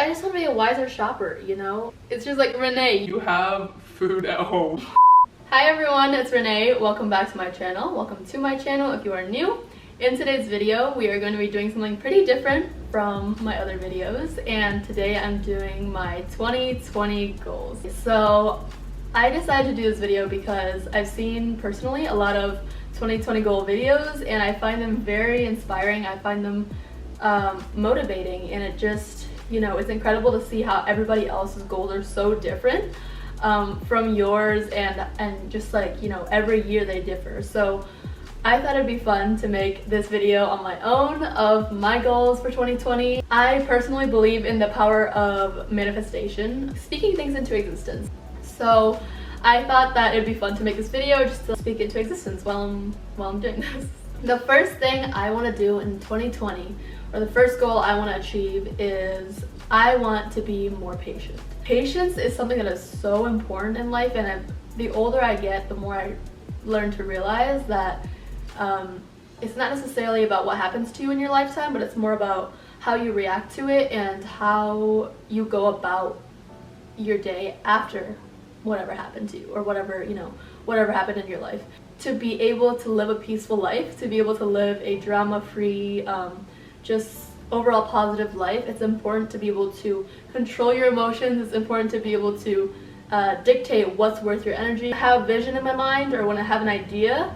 I just want to be a wiser shopper, you know? It's just like, Renee, You have food at home. Hi everyone, it's Renee. Welcome back to my channel. Welcome to my channel if you are new. In today's video, we are going to be doing something pretty different from my other videos, and today I'm doing my 2020 goals. So I decided to do this video because I've seen personally a lot of 2020 goal videos and I find them very inspiring. I find them motivating, and it just, you know, it's incredible to see how everybody else's goals are so different from yours, and just like, you know, every year they differ. So I thought it'd be fun to make this video on my own of my goals for 2020. I personally believe in the power of manifestation, speaking things into existence. So I thought that it'd be fun to make this video just to speak into existence while I'm doing this. The first thing I want to do in 2020, or the first goal I want to achieve, is I want to be more patient. Patience is something that is so important in life, and the older I get, the more I learn to realize that it's not necessarily about what happens to you in your lifetime, but it's more about how you react to it and how you go about your day after whatever happened to you, or whatever, you know, whatever happened in your life. To be able to live a peaceful life, to be able to live a drama-free, just overall positive life, it's important to be able to control your emotions. It's important to be able to dictate what's worth your energy. I have vision in my mind, or when I have an idea,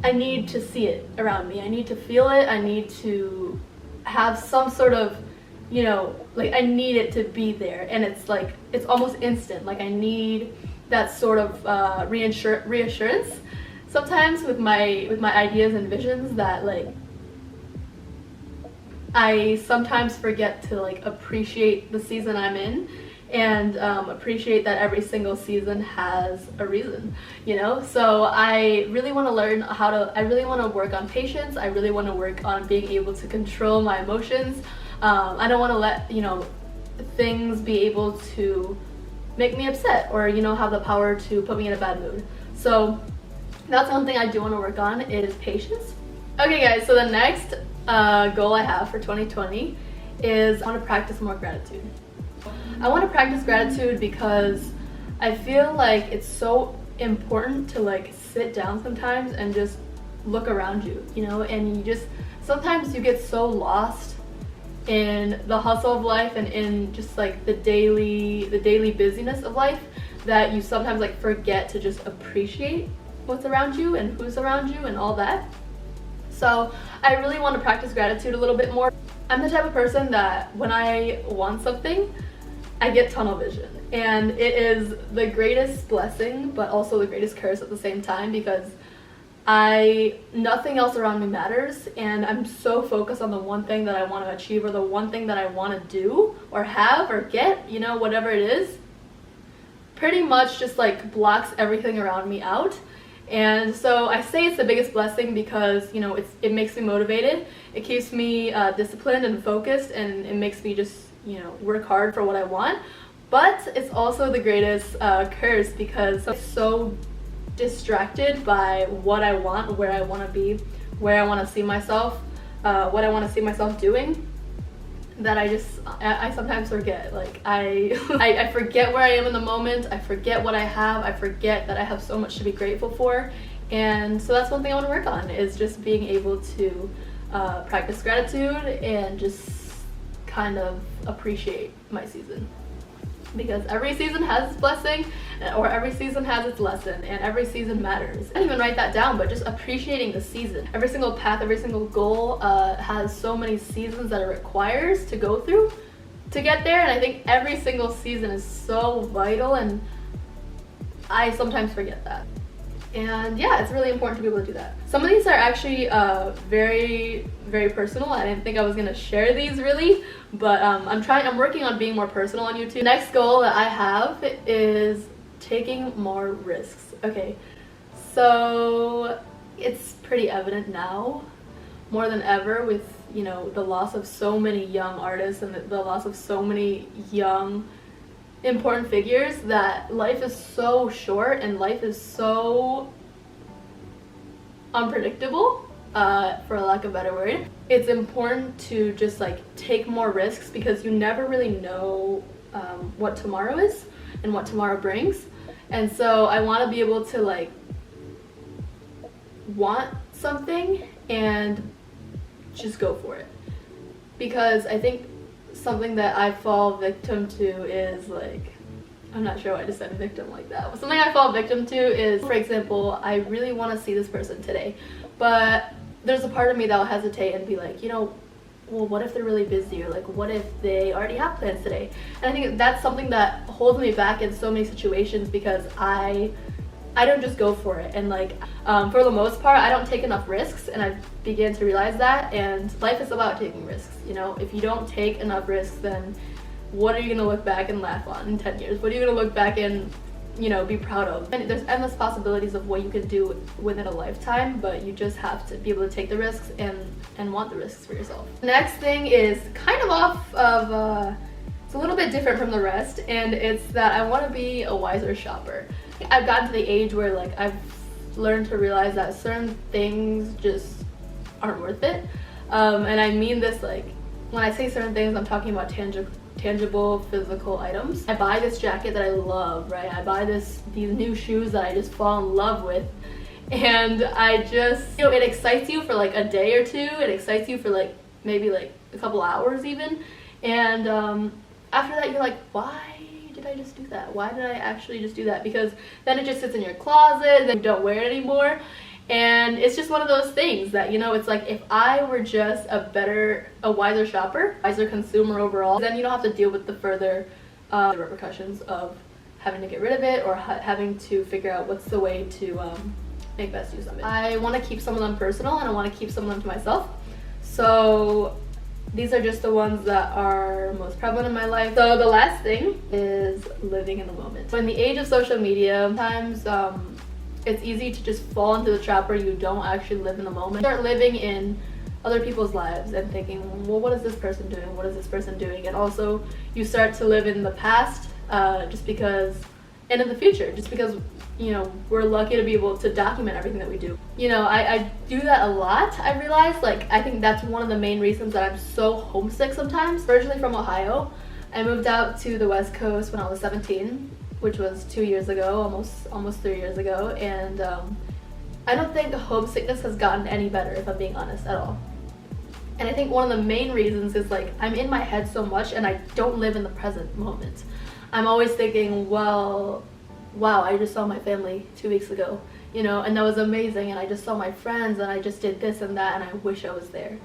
I need to see it around me. I need to feel it. I need to have some sort of, you know, like, I need it to be there, and it's like, it's almost instant. Like, I need that sort of reassurance sometimes with my ideas and visions, that like I sometimes forget to like appreciate the season I'm in, and appreciate that every single season has a reason, you know? So I really want to learn I really want to work on patience. I really want to work on being able to control my emotions. I don't want to let, you know, things be able to make me upset, or, you know, have the power to put me in a bad mood. So that's one thing I do want to work on, is patience. Okay guys, so the next goal I have for 2020 is I want to practice more gratitude. I want to practice gratitude because I feel like it's so important to like sit down sometimes and just look around you, you know, and you just, sometimes you get so lost in the hustle of life and in just like the daily busyness of life, that you sometimes like forget to just appreciate what's around you and who's around you and all that. So I really want to practice gratitude a little bit more. I'm the type of person that when I want something, I get tunnel vision, and it is the greatest blessing but also the greatest curse at the same time, because nothing else around me matters, and I'm so focused on the one thing that I want to achieve, or the one thing that I want to do or have or get, you know, whatever it is, pretty much just like blocks everything around me out. And so I say it's the biggest blessing because, you know, it makes me motivated, it keeps me disciplined and focused, and it makes me just, you know, work hard for what I want. But it's also the greatest curse, because I'm so distracted by what I want, where I want to be, where I want to see myself, what I want to see myself doing, that I sometimes forget. Like I forget where I am in the moment. I forget what I have. I forget that I have so much to be grateful for. And so that's one thing I want to work on, is just being able to practice gratitude and just kind of appreciate my season, because every season has its blessing, or every season has its lesson, and every season matters. I didn't even write that down, but just appreciating the season. Every single path, every single goal has so many seasons that it requires to go through to get there, and I think every single season is so vital, and I sometimes forget that. And yeah, it's really important to be able to do that. Some of these are actually very, very personal. I didn't think I was gonna share these really, but I'm working on being more personal on YouTube. Next goal that I have is taking more risks. Okay, so it's pretty evident now, more than ever, with, you know, the loss of so many young artists and the loss of so many young important figures, that life is so short and life is so unpredictable for a lack of a better word. It's important to just like take more risks because you never really know what tomorrow is and what tomorrow brings. And so I want to be able to like want something and just go for it, because I think something that I fall victim to is like, I'm not sure why I just said victim like that, but something I fall victim to is, for example, I really want to see this person today, but there's a part of me that will hesitate and be like, you know, well, what if they're really busy, or like what if they already have plans today? And I think that's something that holds me back in so many situations, because I don't just go for it. And like for the most part, I don't take enough risks, and I began to realize that. And life is about taking risks, you know. If you don't take enough risks, then what are you gonna look back and laugh on in 10 years? What are you gonna look back and, you know, be proud of? And there's endless possibilities of what you could do within a lifetime, but you just have to be able to take the risks and want the risks for yourself. The next thing is kind of off of it's a little bit different from the rest, and it's that I want to be a wiser shopper. I've gotten to the age where like I've learned to realize that certain things just aren't worth it, and I mean this, like when I say certain things, I'm talking about tangible physical items. I buy this jacket that I love, right? I buy these new shoes that I just fall in love with, and I just, you know, it excites you for like a day or two, it excites you for like maybe like a couple hours even, and after that you're like, why did I just do that? Why did I actually just do that? Because then it just sits in your closet, then you don't wear it anymore. And it's just one of those things that, you know, it's like if I were just a wiser shopper, wiser consumer overall, then you don't have to deal with the further repercussions of having to get rid of it, or having to figure out what's the way to make best use of it. I want to keep some of them personal, and I want to keep some of them to myself. So these are just the ones that are most prevalent in my life. So the last thing is living in the moment. So in the age of social media, sometimes it's easy to just fall into the trap where you don't actually live in the moment. You start living in other people's lives and thinking, well, what is this person doing? What is this person doing? And also you start to live in the past just because, and in the future, just because, you know, we're lucky to be able to document everything that we do. You know, I do that a lot, I realize. Like, I think that's one of the main reasons that I'm so homesick sometimes. Originally from Ohio, I moved out to the West Coast when I was 17, which was 2 years ago, almost 3 years ago, and I don't think homesickness has gotten any better, if I'm being honest, at all. And I think one of the main reasons is like I'm in my head so much, and I don't live in the present moment. I'm always thinking, well, wow, I just saw my family 2 weeks ago, you know, and that was amazing, and I just saw my friends, and I just did this and that, and I wish I was there,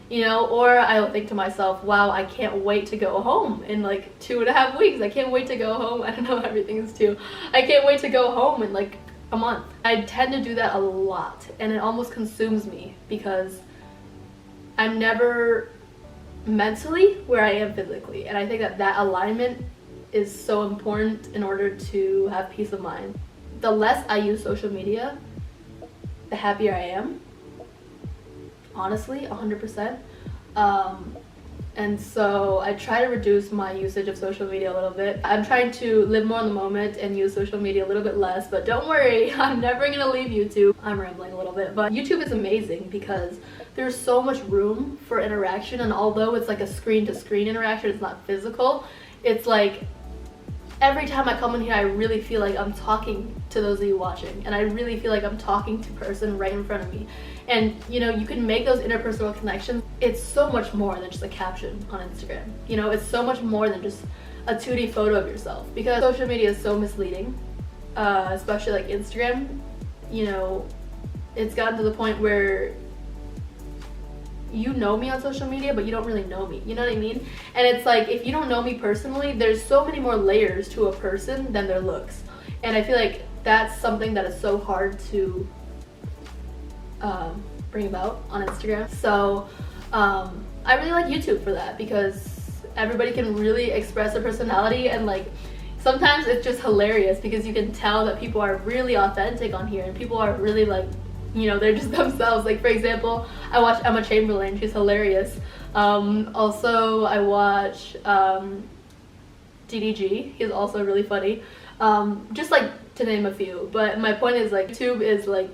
you know. Or I'll think to myself, wow, I can't wait to go home in like 2.5 weeks. I can't wait to go home. I don't know, everything is too. I can't wait to go home in like a month. I tend to do that a lot, and it almost consumes me because I'm never mentally where I am physically, and I think that alignment is so important in order to have peace of mind. The less I use social media, the happier I am. Honestly, 100%. And so I try to reduce my usage of social media a little bit. I'm trying to live more in the moment and use social media a little bit less, but don't worry, I'm never gonna leave YouTube. I'm rambling a little bit, but YouTube is amazing because there's so much room for interaction, and although it's like a screen-to-screen interaction, it's not physical, it's like every time I come in here, I really feel like I'm talking to those of you watching, and I really feel like I'm talking to a person right in front of me. And you know, you can make those interpersonal connections. It's so much more than just a caption on Instagram. You know, it's so much more than just a 2D photo of yourself, because social media is so misleading, especially like Instagram. You know, it's gotten to the point where you know me on social media, but you don't really know me, you know what I mean? And it's like, if you don't know me personally, there's so many more layers to a person than their looks, and I feel like that's something that is so hard to bring about on Instagram. So I really like YouTube for that, because everybody can really express their personality, and like sometimes it's just hilarious because you can tell that people are really authentic on here, and people are really like, you know, they're just themselves. Like, for example, I watch Emma Chamberlain, she's hilarious. Also, I watch DDG, he's also really funny. Just like to name a few. But my point is, like, YouTube is like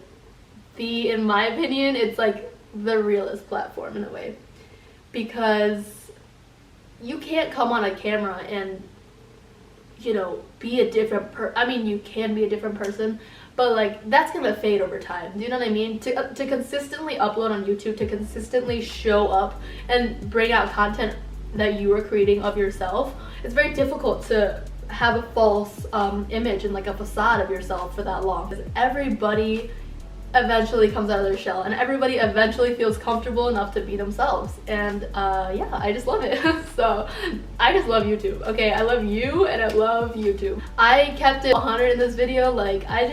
in my opinion, it's like the realest platform in a way, because you can't come on a camera and, you know, be a different I mean, you can be a different person, but like that's gonna fade over time. Do you know what I mean? To consistently upload on YouTube, to consistently show up and bring out content that you are creating of yourself, it's very difficult to have a false image and like a facade of yourself for that long, because everybody eventually comes out of their shell and everybody eventually feels comfortable enough to be themselves. And yeah, I just love it. So I just love YouTube. Okay, I love you and I love YouTube. I kept it 100 in this video. Like I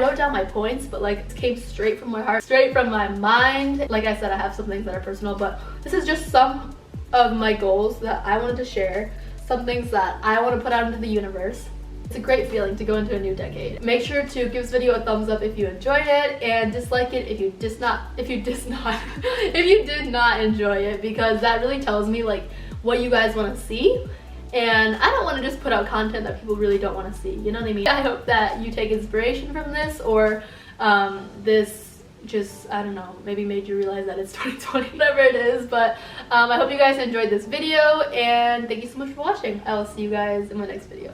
wrote down my points, but like it came straight from my heart, straight from my mind. Like I said, I have some things that are personal, but this is just some of my goals that I wanted to share, some things that I want to put out into the universe. It's a great feeling to go into a new decade. Make sure to give this video a thumbs up if you enjoyed it, and dislike it if you did not enjoy it, because that really tells me like what you guys want to see, and I don't want to just put out content that people really don't want to see, you know what I mean? I hope that you take inspiration from this, or this just, I don't know, maybe made you realize that it's 2020, whatever it is. But I hope you guys enjoyed this video, and thank you so much for watching. I will see you guys in my next video.